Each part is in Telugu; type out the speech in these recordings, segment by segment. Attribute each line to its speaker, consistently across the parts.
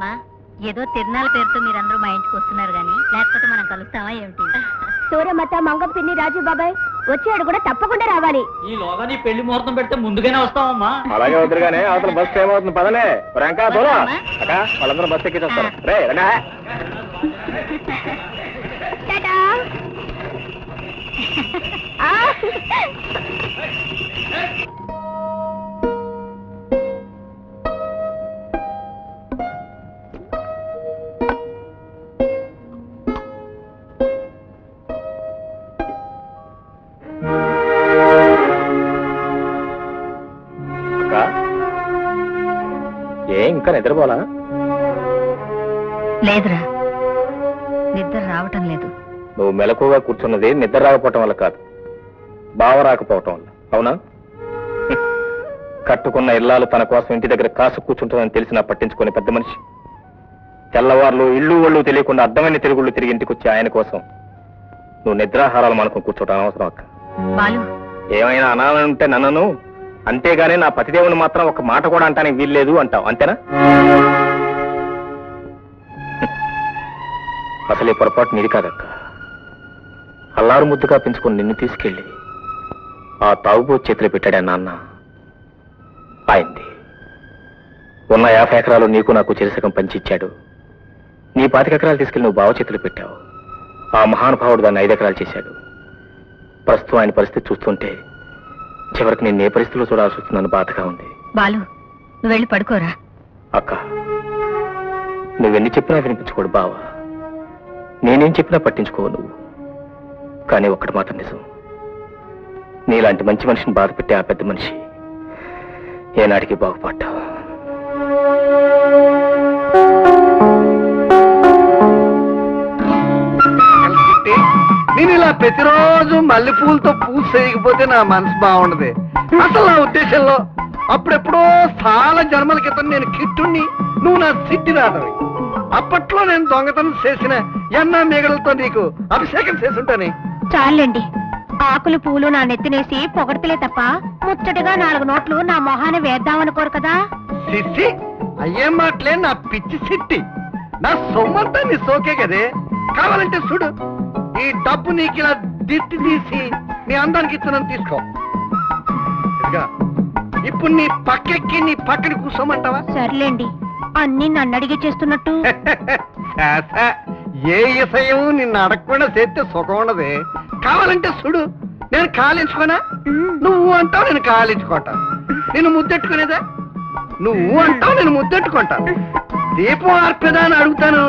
Speaker 1: అమ్మా, ఏదో తిరునాళ్ళ పేరుతో మీరందరూ మా ఇంటికి వస్తున్నారు గానీ లేకపోతే మనం కలుస్తామా ఏమిటి?
Speaker 2: సూర్యమత, మంగం పిన్ని, రాజు బాబాయ్ వచ్చాడు కూడా తప్పకుండా రావాలి.
Speaker 3: ఈ లోగా నీ పెళ్లి ముహూర్తం పెడితే ముందుగానే వస్తామమ్మా.
Speaker 4: అలాగే వద్దురుగానే అవతల బస్సు ఏమవుతుంది పదలే. రంకా దూరం అక్క వాళ్ళందరూ బస్సు ఎక్కి వస్తారు. రే రంగా. ఇంకా నిద్రపోలా?
Speaker 1: లేదురా, నిద్ర రావటం లేదు.
Speaker 4: నువ్వు మెలకుగా కూర్చున్నది నిద్ర రాకపోవటం వల్ల కాదు, బావ రాకపోవటం వల్ల. అవునా? కట్టుకున్న ఇల్లాలు తన కోసం ఇంటి దగ్గర కాసు కూర్చుంటుందని తెలిసినా పట్టించుకునే పెద్ద మనిషి తెల్లవారులు ఇళ్ళు ఒళ్ళు తెలియకుండా అడ్డమైన తిరుగుళ్ళు తిరిగి ఇంటికి వచ్చి ఆయన కోసం నువ్వు నిద్రాహారాలు మనకు కూర్చోవటం అనవసరం అక్క. ఏమైనా అనాలంటే నన్నను, అంతేగాని నా పతిదేవుని మాత్రం ఒక మాట కూడా అంటానికి వీల్లేదు అంటావు, అంతేనా? అసలు ఈ పొరపాటు నీది కాదక్క. అల్లారు ముద్దుగా పెంచుకుని నిన్ను తీసుకెళ్ళి ఆ తాగుబో చేతిలో పెట్టాడా నాన్న, ఆయనది. ఉన్న 50 ఎకరాలు నీకు నాకు చెరిసగం పంచిచ్చాడు. నీ 25 ఎకరాలు తీసుకెళ్లి నువ్వు బావ చేతిలో పెట్టావు. ఆ మహానుభావుడు దాన్ని 5 ఎకరాలు చేశాడు. ప్రస్తుతం ఆయన పరిస్థితి చూస్తుంటే చివరికి నేను ఏ పరిస్థితిలో చూడాల్సి వస్తుందని బాధగా ఉంది.
Speaker 1: బాలు, నువ్వు వెళ్ళి పడుకోరా.
Speaker 4: అక్క, నువ్వెన్ని చెప్పినా వినిపించుకోడు బావా, నేనేం చెప్పినా పట్టించుకోవు నువ్వు. కానీ ఒక్కటి మాత్రం నిజం, నీలాంటి మంచి మనిషిని బాధ పెట్టే ఆ పెద్ద మనిషి ఏనాటికి బాగుపడ్డావు.
Speaker 5: నేను ఇలా ప్రతిరోజు మల్లెపూలతో పూజ చేయకపోతే నా మనసు బాగుండదు. అసలు నా ఉద్దేశంలో అప్పుడెప్పుడో చాలా జన్మల క్రితం నేను కిట్టుని, నువ్వు నా సిట్టి రాదవి. అప్పట్లో నేను దొంగతనం చేసిన ఎన్నా మేగలతో నీకు అభిషేకం చేసుంటానే.
Speaker 2: చాలండి, ఆకులు పూలు నా నెత్తినేసి పొగడతలే తప్ప ముచ్చటగా 4 నోట్లు నా మొహాన్ని వేద్దామనుకోరు కదా.
Speaker 5: సిట్టి అయ్యేం మాటలే నా పిచ్చి సిట్టి. నా సొమ్మంతా నీ సోకే కదే. కావాలంటే చూడు, ఈ డబ్బు నీకు ఇలా దిట్టి తీసి నీ అందానికి ఇస్తున్నాను, తీసుకో. ఇప్పుడు నీ పక్కెక్కి నీ పక్కన కూర్చోమంటావా?
Speaker 2: సర్లేండి, అన్ని నన్ను అడిగి చేస్తున్నట్టు.
Speaker 5: ఏ విషయం నిన్ను అడగకుండా చేస్తే సుఖం ఉండదే. కావాలంటే చూడు, నేను కాలించుకోనా? నువ్వు అంటావు, నేను కాలించుకుంటా. నేను ముద్దెట్టుకునేదా? నువ్వు అంటావు, నేను ముద్దెట్టుకుంటాను. దీపం ఆర్పేదా అని అడుగుతాను,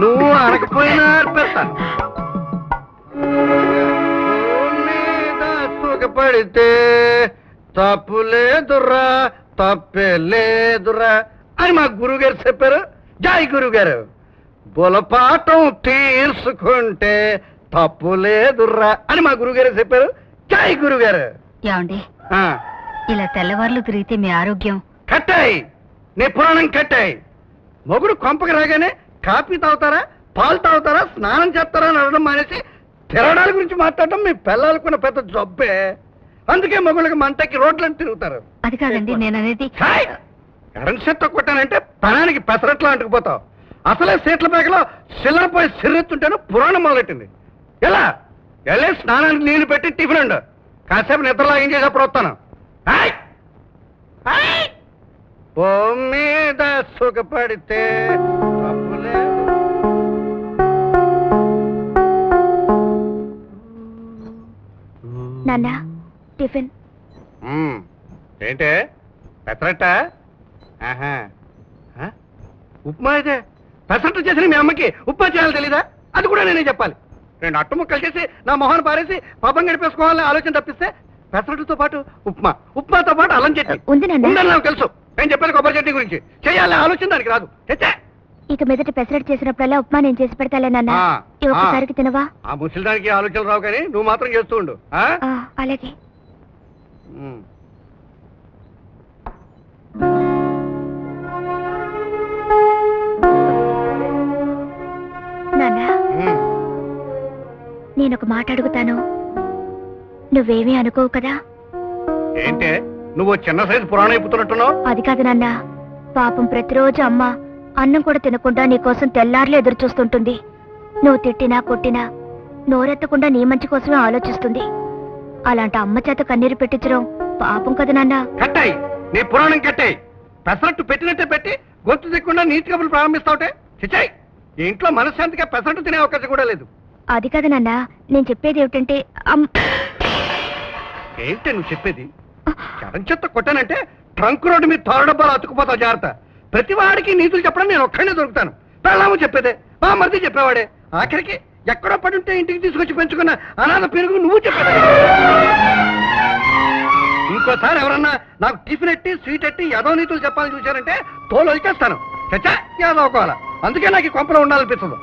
Speaker 5: నువ్వు అనకపోయినా ఆర్పేస్తాను. సుఖపడితే తప్పు లేదురా, తప్పే లేదురా అని మా గురువు గారు చెప్పారు. జై గురువు గారు. బులపాఠం తీసుకుంటే తప్పు లేదురా అని మా గురువు గారు చెప్పారు. జై గురువు గారు.
Speaker 1: ఏమండి, ఇలా తెల్లవార్లు తిరిగితే మీ ఆరోగ్యం
Speaker 5: కట్టాయి. నీ పురాణం కట్టాయి. మొగుడు కొంపకి రాగానే కాఫీ తాగుతారా, పాలు తాగుతారా, స్నానం చేస్తారా అని అడగడం మానేసి తిరగడాల గురించి మాట్లాడటం మీ పిల్లలకున్న పెద్ద జబ్బే. అందుకే మొగుళ్ళకి మంటకి రోడ్లను తిరుగుతారు.
Speaker 1: అది కాదండి నేననేది.
Speaker 5: కరెంట్ సెట్ కొట్టానంటే పనానికి పెసరట్లా అంటుకుపోతావు. అసలే సీట్ల బ్యాగ్లో సిల్లరపోయి సిర్రెత్తుంటేను పురాణం మొదలెట్టింది. ఎలా వెళ్ళే స్నానానికి నీళ్లు పెట్టి టిఫిన్ ఉండు. కాసేపు నిద్రలా ఏం చేసేప్పుడు వస్తాను. ఓ మీద సుఖపడితే తప్పులే.
Speaker 2: నాన్న, టిఫిన్.
Speaker 5: ఏంటే పెసరట్ట? ఉప్మా అయితే పెసరట్టు చేసిన మీ అమ్మకి ఉప్మా చేయాలి తెలీదా? అది కూడా నేనే చెప్పాలి. 2 అట్టు ముక్కలు చేసి నా మొహాన్ని పారేసి పాపం గడిపేసుకోవాలని ఆలోచన తప్పిస్తే పెసరట్టుతో పాటు ఉప్మా, ఉప్మాతో పాటు అల్లం చట్నీ ఉందని నాకు తెలుసు. నేను చెప్పాను కొబ్బరి చట్నీ గురించి. చేయాలి ఆలోచన దానికి రాదు. తెచ్చా.
Speaker 2: ఇక మీదట పెసరట్టు చేసినప్పుడల్లా ఉప్మా నేను చేసి పెడతాలే నాన్న. ఒక్కసారికి తినవా?
Speaker 5: ఆ ముసలిదానికి ఆలోచనలు రావు కానీ నువ్వు మాత్రం చేస్తూ ఉండు.
Speaker 2: అలాగే. నాన్న, నేనొక మాట అడుగుతాను, నువ్వేమీ అనుకోవు కదా?
Speaker 5: ఏంటే నువ్వు చిన్న సైజు పురాణం అయిపోతున్నట్టున్నావు?
Speaker 2: అది కాదు నాన్న, పాపం ప్రతిరోజు అమ్మ అన్నం కూడా తినకుండా నీకోసం తెల్లార్లు ఎదురు చూస్తుంటుంది. నువ్వు తిట్టినా కొట్టినా నోరెత్తకుండా నీ మంచి కోసమే ఆలోచిస్తుంది. అలాంటి అమ్మ చేత కన్నీరు పెట్టించడం పాపం కదా నాన్న.
Speaker 5: కట్టాయి నీ పురాణం కట్టాయి. పెసరట్టు పెట్టినట్టే పెట్టి గొంతు తిక్కకుండా నీతి కబులు ప్రారంభిస్తావుటే చిచ్చాయి. ఈ ఇంట్లో మనశ్శాంతిగా పెసరట్టు తినే అవకాశం కూడా లేదు.
Speaker 2: అది కదా నాన్న, నేను చెప్పేది ఏమిటంటే
Speaker 5: ఏంటి నువ్వు చెప్పేది? చడం చెత్త కొట్టానంటే ట్రంక్ రోడ్డు మీద తోర డబ్బాలు అతుకుపోతావు. జాగ్రత్త. ప్రతి వాడికి నీతులు చెప్పడం నేను ఒక్కడే దొరుకుతాను. పెళ్ళాము చెప్పేదే, మా మరిది చెప్పేవాడే. ఆఖరికి ఎక్కడో పడి ఉంటే ఇంటికి తీసుకొచ్చి పెంచుకున్న అనాథ పెరుగు నువ్వు చెప్పేది. ఇంకోసారి ఎవరన్నా నాకు టిఫిన్ ఎట్టి స్వీట్ ఎట్టి యాదవ నీతులు చెప్పాలని చూశారంటే తోలు వచ్చేస్తాను. చచ్చా యాదవకోవాలా. అందుకే నాకు ఈ కొంపలో ఉండాలనిపిస్తుంది.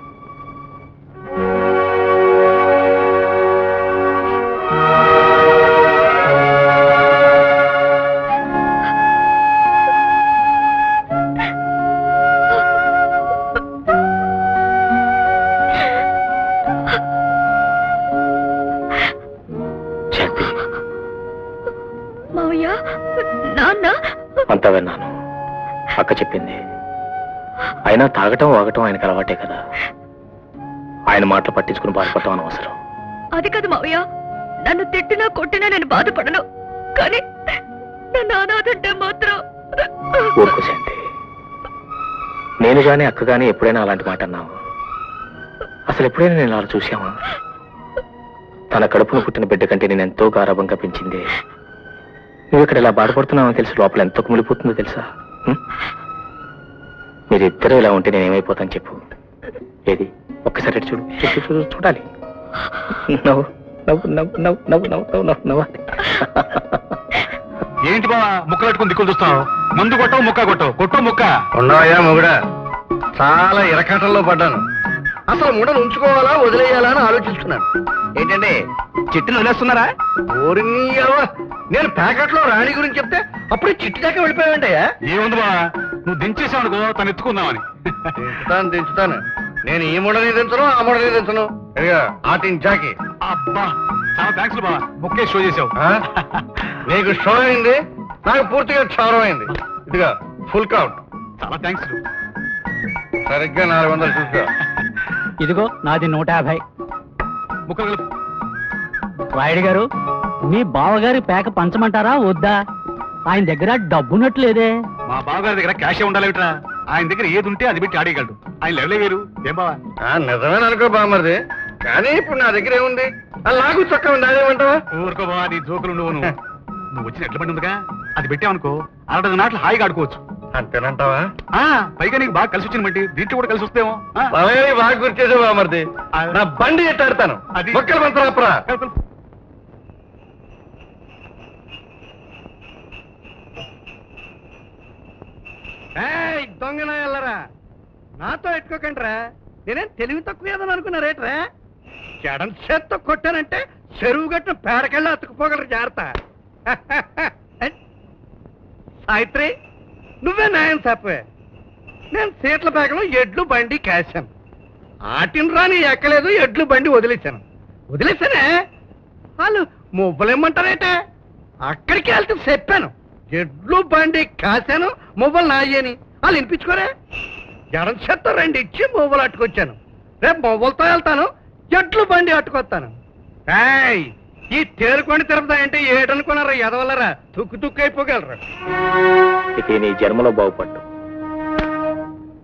Speaker 4: అంతా విన్నాను. అక్క చెప్పింది. అయినా తాగటం వాగటం ఆయనకు అలవాటే కదా. ఆయన మాటలు పట్టించుకుని బాధపడటం అనవసరం.
Speaker 2: అది కదా మావయ్య, నన్ను తిట్టినా కొట్టినా నేను బాధపడను, కానీ నన్ను అనాథంటే మాత్రం.
Speaker 4: ఊరుకో శాంతి. నేను గాని అక్క గాని ఎప్పుడైనా అలాంటి మాట అన్నావా? అసలు ఎప్పుడైనా నేను అలా చూసావా? తన కడుపును పుట్టిన బిడ్డ కంటే నేను ఎంతో గారాభంగా పెంచింది. నువ్వు ఇక్కడ ఇలా బాధపడుతున్నావని తెలిసి లోపల ఎంత కుమిలిపోతుందో తెలుసా? మీరిద్దరూ ఇలా ఉంటే నేనేమైపోతాను చెప్పు. ఏది ఒక్కసారి చూడు, చూడాలి. నవ్వు నవ్వు నవ్వు నవ్వు నవ్వు నవ్వు నవ్వు నవ్వాలి.
Speaker 6: ఏంటి బావా ముక్కలు పెట్టుకుని దిక్కులు చూస్తావు? మందు కొట్టవు, ముక్క కొట్టవు, కొట్టు ముక్క.
Speaker 5: ఉన్నాయా మొగుడా? చాలా ఇరకాటంలో పడ్డాను. అసలు ముడను ఉంచుకోవాలా వదిలేయాలా అని ఆలోచిస్తున్నాను. ఏంటంటే చిట్టును వదిలేస్తున్నారా? ఓరినీయవ్వ, నేను ప్యాకెట్లో రాణి గురించి చెప్తే అప్పుడే చిట్టు దాకా వెళ్ళిపోయావంటయ్యా.
Speaker 6: ఏముంది బా, నువ్వు దించేసావు అనుకో తను ఎత్తుకుందామని.
Speaker 5: దించుతాను. నేను ఈ ముడని దించను, ఆ ముడని దించను. ఆటిన్ జాకి.
Speaker 6: అబ్బా చాలా థ్యాంక్స్ బా, ముక్కే షో చేసావు.
Speaker 5: నీకు షో అయింది, నాకు పూర్తిగా క్షౌరం అయింది. ఇదిగా ఫుల్ కౌంట్.
Speaker 6: చాలా థ్యాంక్స్.
Speaker 5: సరిగ్గా 400 చూసుకో.
Speaker 3: ఇదిగో నాది 150.
Speaker 6: ముక్కలు కలుపు.
Speaker 3: రాయుడు గారు, మీ బావగారి పేక పంచమంటారా వద్దా? ఆయన దగ్గర డబ్బున్నట్లేదే.
Speaker 6: మా బావగారి దగ్గర క్యాషే ఉండాలిట్రా. ఆయన దగ్గర ఏది ఉంటే అది పెట్టి ఆడేయగలడు. ఆయన లెవెలే వేరు. ఏం బావా?
Speaker 5: నిజమేననుకో బామర్ది, కానీ ఇప్పుడు నా దగ్గర ఏముంది? అలాగూ చక్క ఉంది. అదేమంటావా?
Speaker 6: ఊరుకో బావా, నీ జోకులు నువ్వు వచ్చిన ఎట్ల బండి ఉందిగా, అది పెట్టావనుకో 60 నాట్లు హాయిగా ఆడుకోవచ్చు.
Speaker 5: అంతేనంటావా?
Speaker 6: పైగా నీకు బాగా కలిసి వచ్చిన బండి, దీంట్లో కూడా కలిసి వస్తేమో.
Speaker 5: బాగా గుర్చేసావు బామర్ది. నా బండి ఎట్టాడతాను.
Speaker 6: అది
Speaker 5: మొక్కలు మంత్రాపరా. దొంగనా వెళ్ళరా, నాతో ఎట్టుకోకండిరా. నేనేం తెలివి తక్కువ ఏదని అనుకున్నారేట్రా? చెడం చేత్తో కొట్టానంటే చెరువు గట్టిన పేడకెళ్ళి అతుకుపోగలరు. జాగ్రత్త. సాయిత్రి, నువ్వే న్యాయం చెప్పే. నేను సీట్ల బ్యాగ్లో ఎడ్లు బండి కాశాను. ఆటిని రాని ఎక్కలేదు, ఎడ్లు బండి వదిలేశానే. వాళ్ళు మువ్వలేమంటారేటే? అక్కడికి వెళ్తే చెప్పాను, ఎడ్లు బండి కాశాను, మువ్వలు నాయని. వాళ్ళు వినిపించుకోరే. జనం చెత్త 2 ఇచ్చి మువ్వలు అట్టుకొచ్చాను. రేపు మువ్వలతో వెళ్తాను, ఎడ్లు బండి అట్టుకొస్తాను. ఈ తేరుకొని తిరుపతాయంటే ఏటనుకున్నారా? ఎదవల్లరా తుక్కు తుక్కు అయిపోగలరా.
Speaker 4: ఇక నీ జన్మలో బాగుపడ్డు.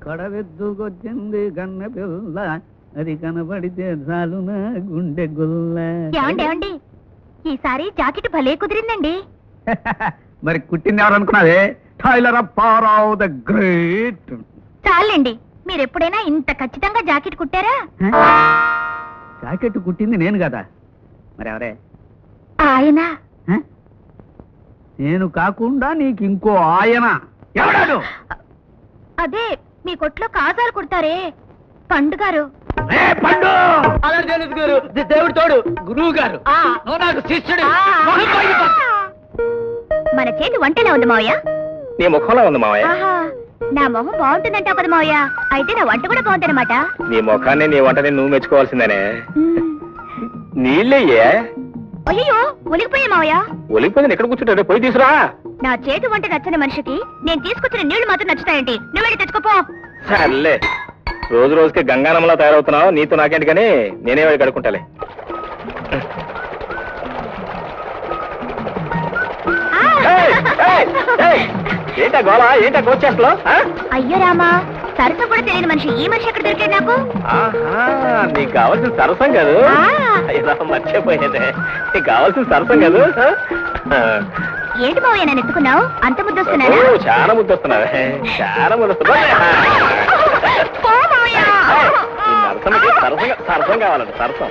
Speaker 3: కడవెద్దుకొచ్చింది కన్న పిల్ల, అది కనబడితే చాలున గుండె గుల్ల.
Speaker 2: ఏమండి, ఈసారి జాకెట్ భలే కుదిరిందండి.
Speaker 3: మరి కుట్టింది ఎవరు అనుకున్నావే? Tailor Apparao the great.
Speaker 2: చాలండి, మీరెప్పుడైనా ఇంత ఖచ్చితంగా జాకెట్ కుట్టారా?
Speaker 3: జాకెట్ కుట్టింది నేను కదా, మరి ఎవరే?
Speaker 2: ఆయన.
Speaker 3: నేను కాకుండా నీకు ఇంకో ఆయన ఎవడాడు?
Speaker 2: అదే మీ కొట్లో కాజాలు కుడతారే పండు గారు.
Speaker 3: దేవుడు తోడు, గురువు గారు నాకు శిష్యుడు.
Speaker 2: మన చేతి వంటలా ఉంది మావయ్య.
Speaker 4: నీ ముఖంలో ఉంది మావయ్య.
Speaker 2: నా మొహం బాగుంటుందంటావు కదా మావయ్య, అయితే నా వంట కూడా బాగుందన్నమాట.
Speaker 4: నీ ముఖాన్ని నీ వంటని నువ్వు మెచ్చుకోవాల్సిందేనే. నీళ్ళయ్యే.
Speaker 2: అయ్యో, ఒలిగిపోయా మావయ్య.
Speaker 4: ఒలిగిపోయింది ఎక్కడ కూర్చుంటారు? పోయి తీసురా.
Speaker 2: నా చేతి వంట నచ్చని మనిషికి నేను తీసుకొచ్చిన నీళ్లు మాత్రం నచ్చుతాయండి. నువ్వు వెళ్ళి తెచ్చుకోపో.
Speaker 4: సర్లే రోజు రోజుకి గంగానమ్మలా తయారవుతున్నావు, నీతో నాకేంటి కానీ నేనే వాడి కడుక్కుంటాలే. ఏయ్, ఏయ్, ఏయ్, ఏంటా గోళ, ఏంటా కోచేస్తలో?
Speaker 2: అయ్యో రామా, సరసం కూడా తెలియని మనిషి ఈ మనిషి ఎక్కడ దొరికాడు నాకు?
Speaker 4: నీకు కావాల్సిన సరసం కాదు. ఇలా మర్చిపోయేదే, నీకు కావాల్సిన సరసం కాదు.
Speaker 2: ఏంటి మావయ్య నన్ను ఎత్తుకున్నావు? అంత ముద్దొస్తున్నానా?
Speaker 4: చాలా ముద్దొస్తున్నావే, చాలా ముద్దొస్తున్నా. సరసం కావాలంట, సరసం.